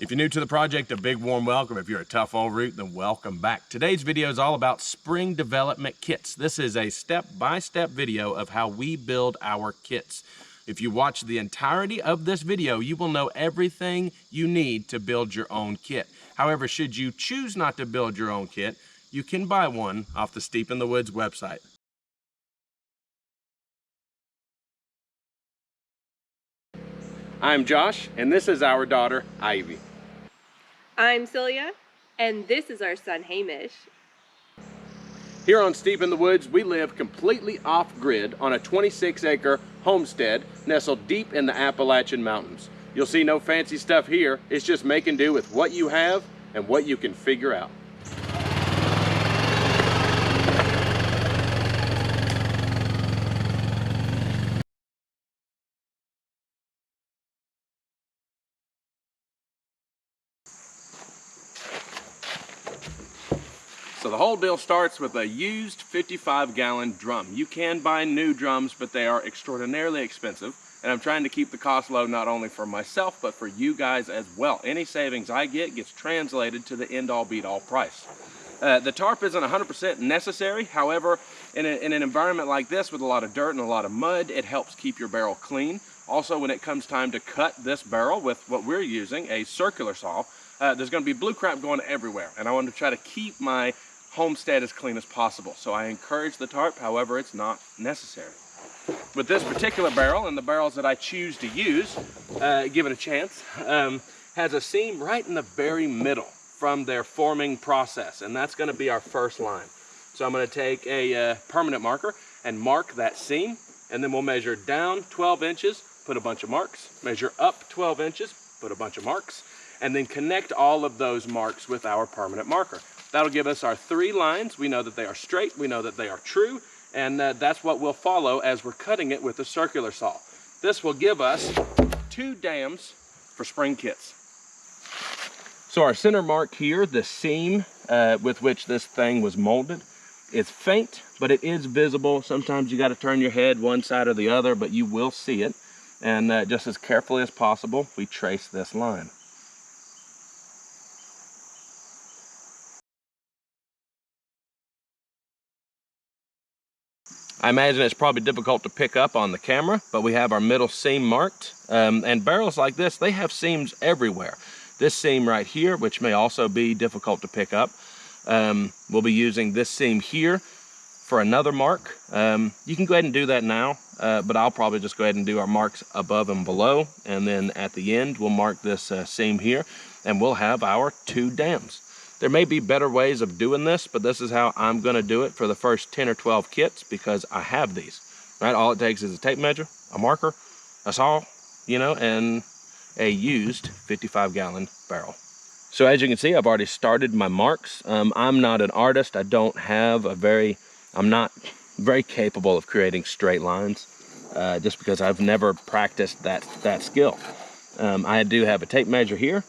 If you're new to the project, a big warm welcome. If you're a tough old root, then welcome back. Today's video is all about spring development kits. This is a step-by-step video of how we build our kits. If you watch the entirety of this video, you will know everything you need to build your own kit. However, should you choose not to build your own kit, you can buy one off the Steep in the Woods website. I'm Josh, and this is our daughter, Ivy. I'm Celia, and this is our son, Hamish. Here on Steep in the Woods, we live completely off-grid on a 26-acre homestead nestled deep in the Appalachian Mountains. You'll see no fancy stuff here. It's just making do with what you have and what you can figure out. So the whole deal starts with a used 55-gallon drum. You can buy new drums, but they are extraordinarily expensive. And I'm trying to keep the cost low not only for myself, but for you guys as well. Any savings I get gets translated to the end-all be-all price. The tarp isn't 100% necessary. However, in an environment like this with a lot of dirt and a lot of mud, it helps keep your barrel clean. Also, when it comes time to cut this barrel with what we're using, a circular saw, there's going to be blue crap going everywhere. And I want to try to keep my homestead as clean as possible. So I encourage the tarp, however, it's not necessary. With this particular barrel and the barrels that I choose to use, give it a chance, has a seam right in the very middle from their forming process, and that's going to be our first line. So I'm going to take a permanent marker and mark that seam, and then we'll measure down 12 inches, put a bunch of marks, measure up 12 inches, put a bunch of marks, and then connect all of those marks with our permanent marker. That'll give us our 3 lines. We know that they are straight, we know that they are true, and that's what we'll follow as we're cutting it with the circular saw. This will give us 2 dams for spring kits. So our center mark here, the seam with which this thing was molded, is faint, but it is visible. Sometimes you got to turn your head one side or the other, but you will see it. And just as carefully as possible, we trace this line. I imagine it's probably difficult to pick up on the camera, but we have our middle seam marked. And barrels like this, they have seams everywhere. This seam right here, which may also be difficult to pick up, we'll be using this seam here for another mark. You can go ahead and do that now, but I'll probably just go ahead and do our marks above and below. And then at the end, we'll mark this seam here, and we'll have our 2 dams. There may be better ways of doing this, but this is how I'm going to do it for the first 10 or 12 kits because I have these, right? All it takes is a tape measure, a marker, a saw, you know, and a used 55-gallon barrel. So as you can see, I've already started my marks. I'm not an artist. I'm not very capable of creating straight lines just because I've never practiced that skill. I do have a tape measure here.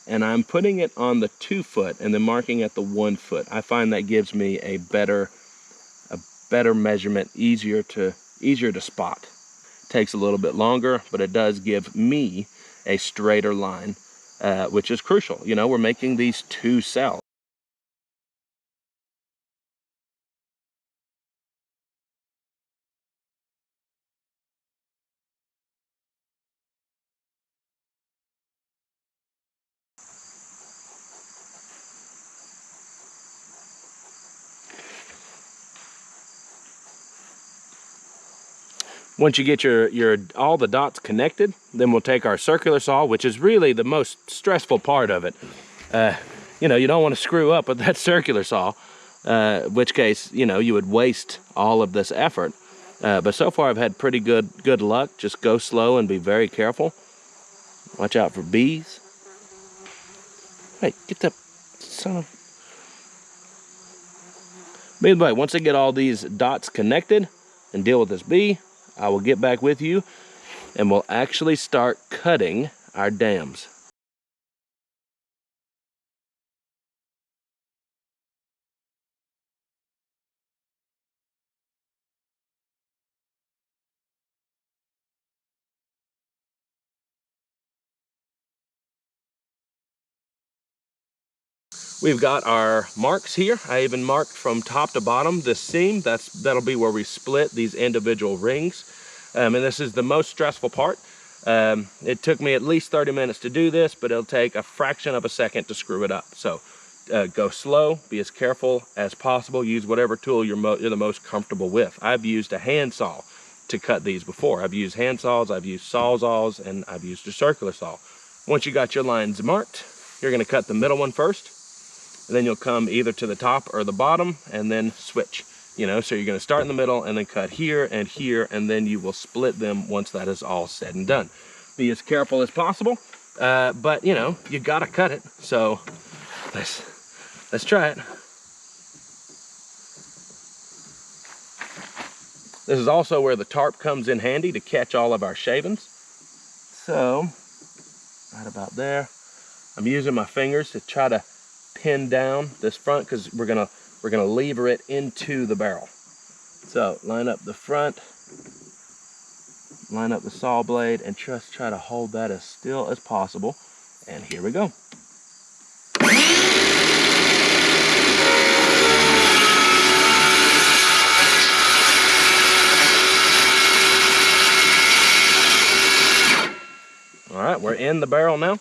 And I'm putting it on the 2 foot and then marking at the 1 foot. I find that gives me a better measurement, easier to spot. Takes a little bit longer, but it does give me a straighter line, which is crucial. You know, we're making these 2 cells. Once you get all the dots connected, then we'll take our circular saw, which is really the most stressful part of it. You know, you don't want to screw up with that circular saw, in which case, you know, you would waste all of this effort. But so far I've had pretty good luck. Just go slow and be very careful. Watch out for bees. Hey, get that son of... By the way, once I get all these dots connected and deal with this bee, I will get back with you and we'll actually start cutting our dams. We've got our marks here. I even marked from top to bottom this seam. That'll be where we split these individual rings. And this is the most stressful part. It took me at least 30 minutes to do this, but it'll take a fraction of a second to screw it up. So go slow, be as careful as possible, use whatever tool you're the most comfortable with. I've used a handsaw to cut these before. I've used hand saws, I've used sawzalls, and I've used a circular saw. Once you got your lines marked, you're gonna cut the middle one first, and then you'll come either to the top or the bottom and then switch. You know, so you're gonna start in the middle and then cut here, and then you will split them once that is all said and done. Be as careful as possible, but you know, you gotta cut it. So let's try it. This is also where the tarp comes in handy to catch all of our shavings. So, right about there. I'm using my fingers to try to pin down this front because we're gonna lever it into the barrel. So line up the front, line up the saw blade, and just try to hold that as still as possible. And here we go. All right, we're in the barrel now.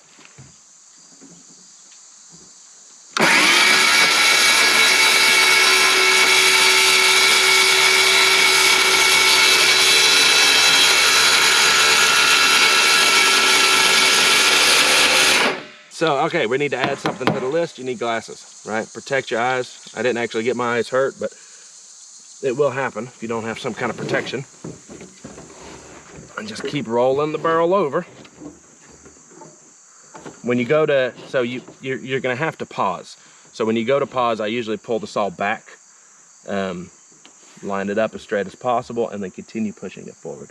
So, okay, we need to add something to the list. You need glasses, right? Protect your eyes. I didn't actually get my eyes hurt, but it will happen if you don't have some kind of protection. And just keep rolling the barrel over. When you go to, so you're gonna have to pause. So when you go to pause, I usually pull the saw back, line it up as straight as possible, and then continue pushing it forward.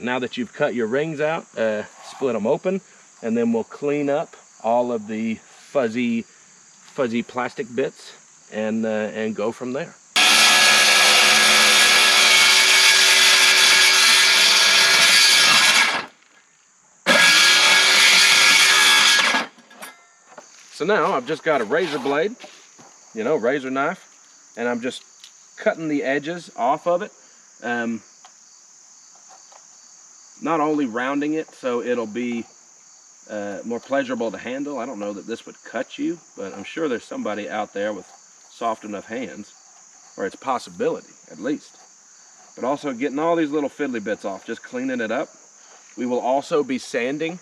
Now that you've cut your rings out, split them open, and then we'll clean up all of the fuzzy plastic bits and go from there. So now I've just got a razor blade, you know, razor knife, and I'm just cutting the edges off of it. Not only rounding it so it'll be more pleasurable to handle. I don't know that this would cut you, but I'm sure there's somebody out there with soft enough hands, or it's a possibility at least. But also getting all these little fiddly bits off, just cleaning it up. We will also be sanding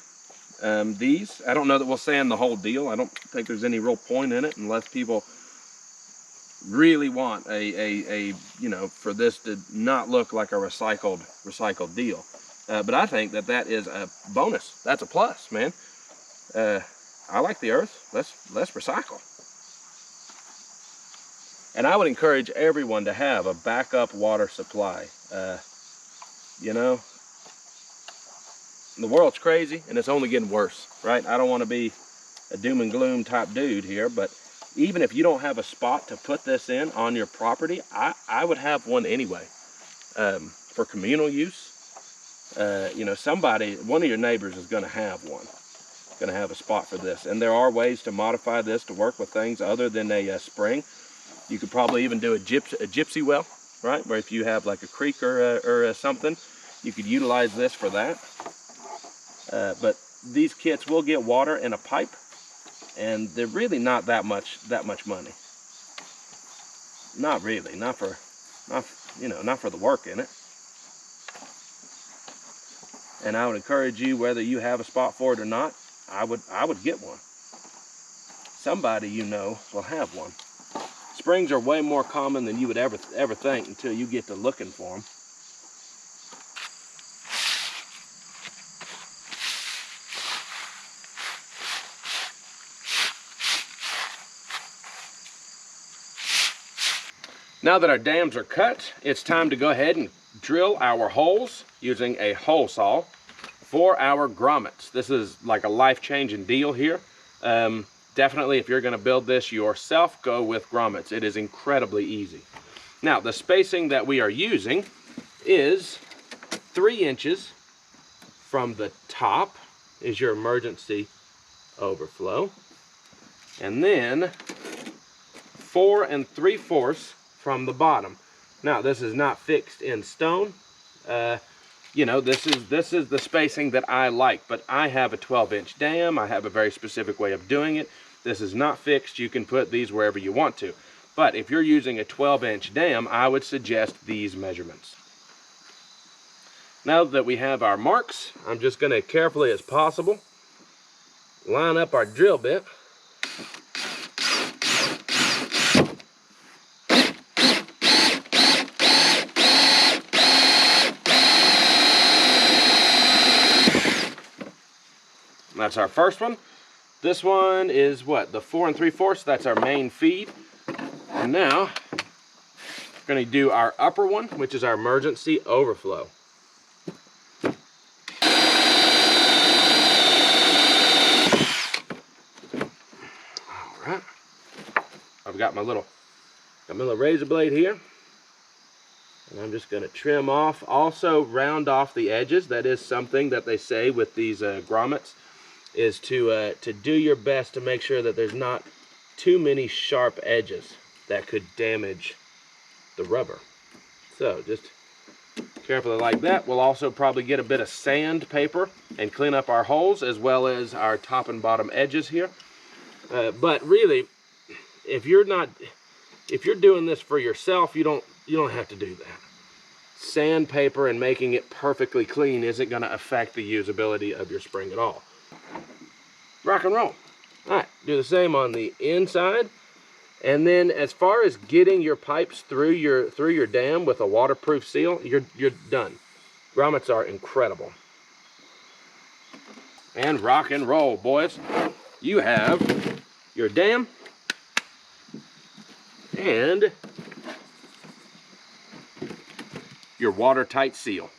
these. I don't know that we'll sand the whole deal. I don't think there's any real point in it unless people really want a you know, for this to not look like a recycled deal. But I think that is a bonus. That's a plus, man. I like the earth. Let's recycle. And I would encourage everyone to have a backup water supply. You know, the world's crazy and it's only getting worse, right? I don't want to be a doom and gloom type dude here, but even if you don't have a spot to put this in on your property, I would have one anyway, for communal use. You know, one of your neighbors is going to have one, going to have a spot for this. And there are ways to modify this to work with things other than a spring. You could probably even do a gypsy well, right? Where if you have like a creek or something, you could utilize this for that. But these kits will get water in a pipe, and they're really not that much money. Not really, not for the work in it. And I would encourage you, whether you have a spot for it or not, I would get one. Somebody you know will have one. Springs are way more common than you would ever think until you get to looking for them. Now that our dams are cut, it's time to go ahead and drill our holes using a hole saw for our grommets. This is like a life-changing deal here. Definitely, if you're going to build this yourself, go with grommets. It is incredibly easy. Now, the spacing that we are using is 3 inches from the top is your emergency overflow, and then 4 3/4 from the bottom. Now, this is not fixed in stone. You know, this is the spacing that I like, but I have a 12-inch dam. I have a very specific way of doing it. This is not fixed. You can put these wherever you want to. But if you're using a 12-inch dam, I would suggest these measurements. Now that we have our marks, I'm just going to carefully as possible line up our drill bit. That's our first one. This one is what? The 4 3/4. That's our main feed. And now we're going to do our upper one, which is our emergency overflow. All right. I've got my little razor blade here, and I'm just going to trim off. Also, round off the edges. That is something that they say with these grommets, is to do your best to make sure that there's not too many sharp edges that could damage the rubber. So just carefully like that. We'll also probably get a bit of sandpaper and clean up our holes as well as our top and bottom edges here. But really, if you're doing this for yourself, you don't have to do that. Sandpaper and making it perfectly clean isn't going to affect the usability of your spring at all. Rock and roll. All right, do the same on the inside. And then as far as getting your pipes through your dam with a waterproof seal, you're done. Grommets are incredible. And rock and roll, boys. You have your dam and your watertight seal.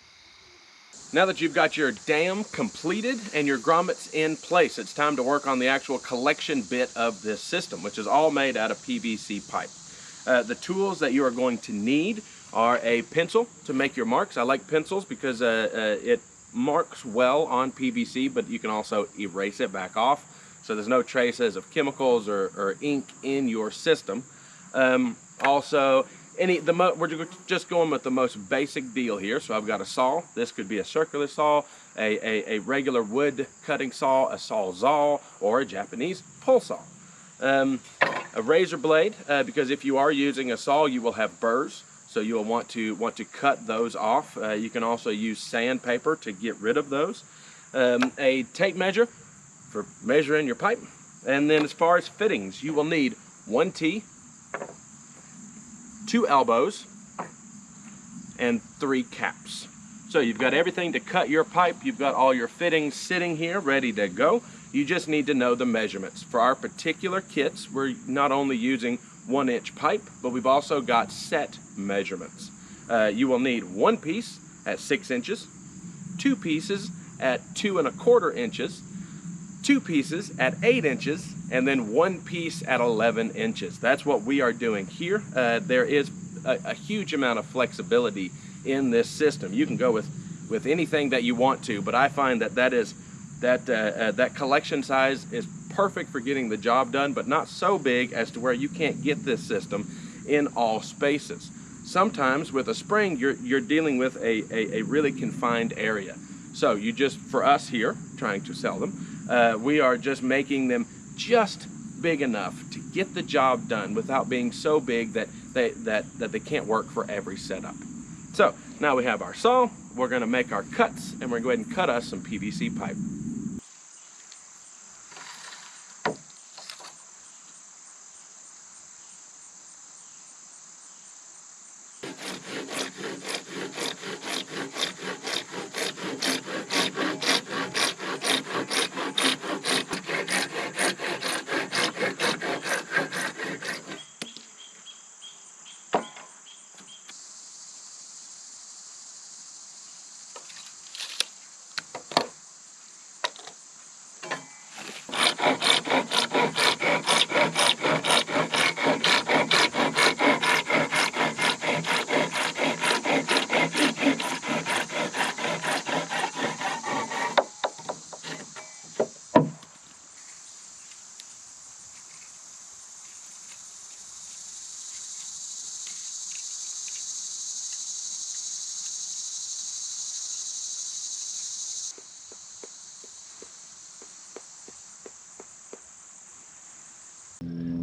Now that you've got your dam completed and your grommets in place, it's time to work on the actual collection bit of this system, which is all made out of PVC pipe. The tools that you are going to need are a pencil to make your marks. I like pencils because it marks well on PVC, but you can also erase it back off, so there's no traces of chemicals or ink in your system. Also, we're just going with the most basic deal here. So I've got a saw. This could be a circular saw, a regular wood cutting saw, a sawzall, or a Japanese pole saw. A razor blade, because if you are using a saw, you will have burrs, so you will want to cut those off. You can also use sandpaper to get rid of those. A tape measure for measuring your pipe. And then as far as fittings, you will need 1 T, 2 elbows, and 3 caps. So you've got everything to cut your pipe. You've got all your fittings sitting here ready to go. You just need to know the measurements. For our particular kits, we're not only using 1-inch pipe, but we've also got set measurements. You will need 1 piece at 6 inches, 2 pieces at 2 1/4 inches, 2 pieces at 8 inches, and then 1 piece at 11 inches. That's what we are doing here. There is a huge amount of flexibility in this system. You can go with anything that you want to, but I find that collection size is perfect for getting the job done, but not so big as to where you can't get this system in all spaces. Sometimes with a spring, you're dealing with a really confined area. So you just, for us here, trying to sell them, we are just making them just big enough to get the job done without being so big that they can't work for every setup. So now we have our saw, we're going to make our cuts, and we're going to go ahead and cut us some PVC pipe.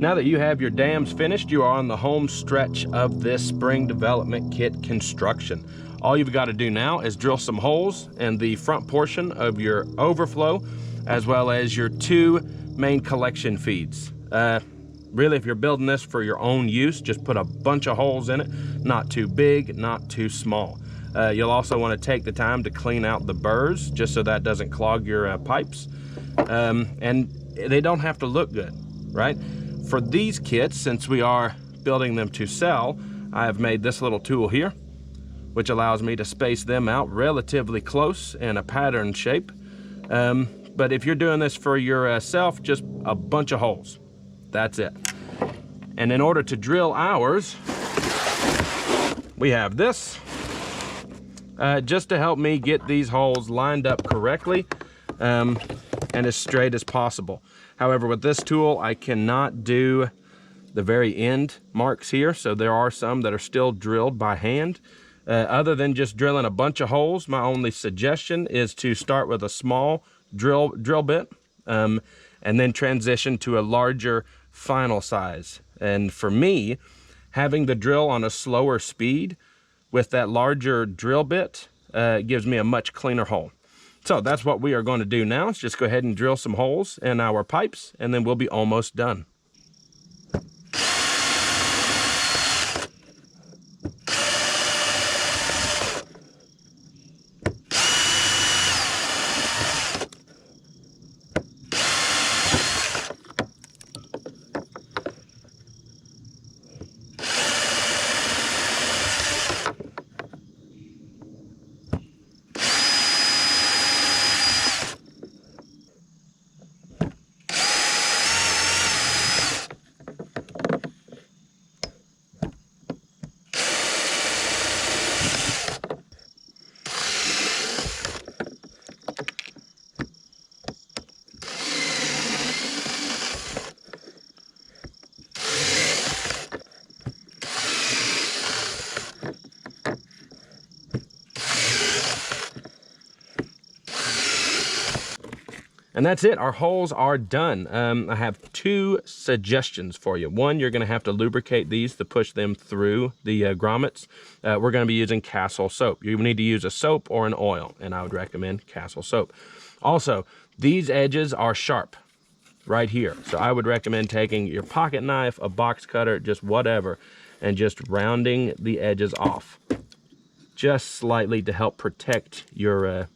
Now that you have your dams finished, you are on the home stretch of this spring development kit construction. All you've got to do now is drill some holes in the front portion of your overflow, as well as your 2 main collection feeds. Really, if you're building this for your own use, just put a bunch of holes in it, not too big, not too small. You'll also want to take the time to clean out the burrs, just so that doesn't clog your pipes. And they don't have to look good, right? For these kits, since we are building them to sell, I have made this little tool here, which allows me to space them out relatively close in a pattern shape. But if you're doing this for yourself, just a bunch of holes. That's it. And in order to drill ours, we have this, just to help me get these holes lined up correctly and as straight as possible. However, with this tool, I cannot do the very end marks here, so there are some that are still drilled by hand. Other than just drilling a bunch of holes, my only suggestion is to start with a small drill bit and then transition to a larger final size. And for me, having the drill on a slower speed with that larger drill bit gives me a much cleaner hole. So that's what we are going to do now. Let's just go ahead and drill some holes in our pipes, and then we'll be almost done. And that's it, our holes are done. I have 2 suggestions for you. One, you're gonna have to lubricate these to push them through the grommets. We're gonna be using Castle soap. You need to use a soap or an oil, and I would recommend Castle soap. Also, these edges are sharp right here. So I would recommend taking your pocket knife, a box cutter, just whatever, and just rounding the edges off, just slightly to help protect your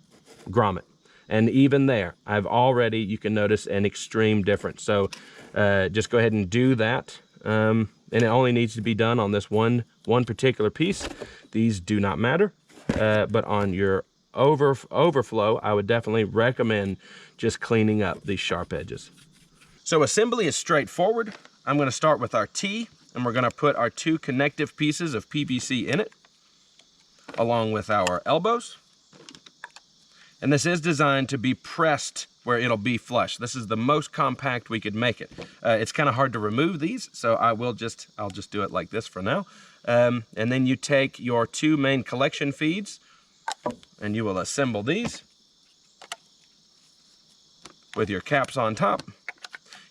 grommet. And even there, you can notice an extreme difference. So just go ahead and do that. And it only needs to be done on this one particular piece. These do not matter. But on your overflow, I would definitely recommend just cleaning up these sharp edges. So assembly is straightforward. I'm gonna start with our T, and we're gonna put our 2 connective pieces of PVC in it, along with our elbows. And this is designed to be pressed where it'll be flush. This is the most compact we could make it. It's kind of hard to remove these, so I'll just do it like this for now. And then you take your 2 main collection feeds, and you will assemble these with your caps on top.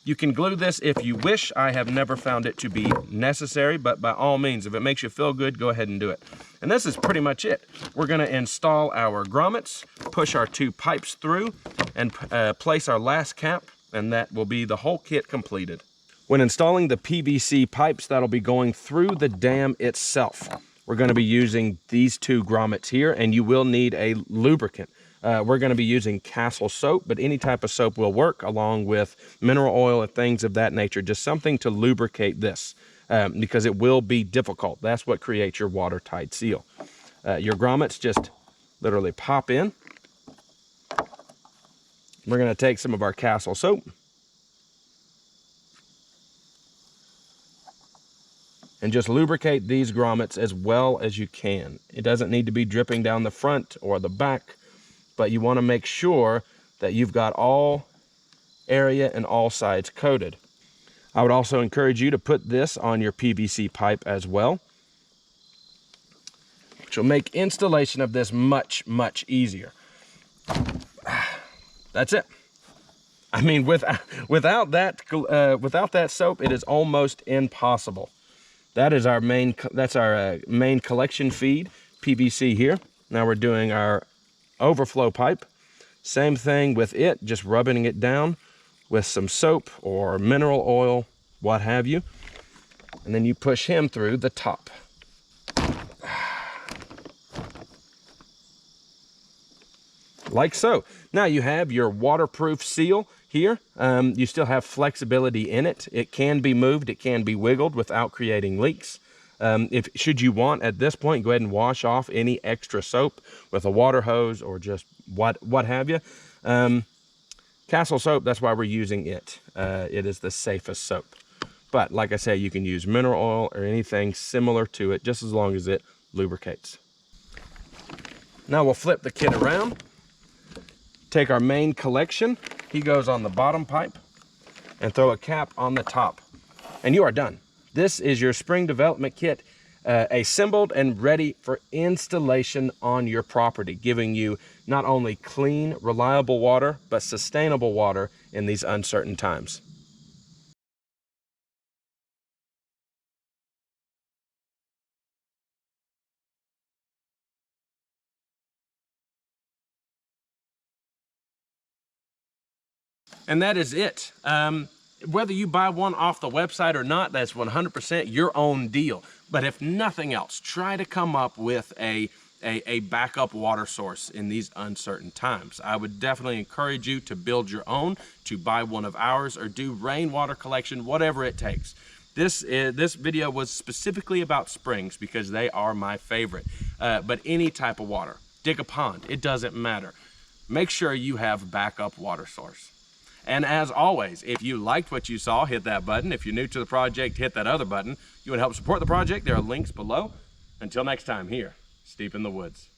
You can glue this if you wish. I have never found it to be necessary, but by all means, if it makes you feel good, go ahead and do it. And this is pretty much it. We're gonna install our grommets, push our 2 pipes through, and place our last cap, and that will be the whole kit completed. When installing the PVC pipes that'll be going through the dam itself, we're gonna be using these 2 grommets here, and you will need a lubricant. We're going to be using Castle soap, but any type of soap will work, along with mineral oil and things of that nature. Just something to lubricate this, because it will be difficult. That's what creates your watertight seal. Your grommets just literally pop in. We're going to take some of our Castle soap. And just lubricate these grommets as well as you can. It doesn't need to be dripping down the front or the back, but you want to make sure that you've got all area and all sides coated. I would also encourage you to put this on your PVC pipe as well, which will make installation of this much, much easier. That's it. I mean, without that soap, it is almost impossible. That's our main collection feed, PVC here. Now we're doing our overflow pipe. Same thing with it, just rubbing it down with some soap or mineral oil, what have you. And then you push him through the top. Like so. Now you have your waterproof seal here. You still have flexibility in it. It can be moved, it can be wiggled without creating leaks. Should you want at this point, go ahead and wash off any extra soap with a water hose or just what have you. Castle soap, that's why we're using it. It is the safest soap. But like I say, you can use mineral oil or anything similar to it, just as long as it lubricates. Now we'll flip the kit around. Take our main collection. He goes on the bottom pipe and throw a cap on the top. And you are done. This is your spring development kit, assembled and ready for installation on your property, giving you not only clean, reliable water, but sustainable water in these uncertain times. And that is it. Whether you buy one off the website or not, that's 100% your own deal. But if nothing else, try to come up with a backup water source in these uncertain times. I would definitely encourage you to build your own, to buy one of ours, or do rainwater collection, whatever it takes. This video was specifically about springs because they are my favorite. But any type of water, dig a pond, it doesn't matter. Make sure you have backup water source. And as always, if you liked what you saw, hit that button. If you're new to the project, hit that other button. You want to help support the project, there are links below. Until next time, here, Steep in the Woods.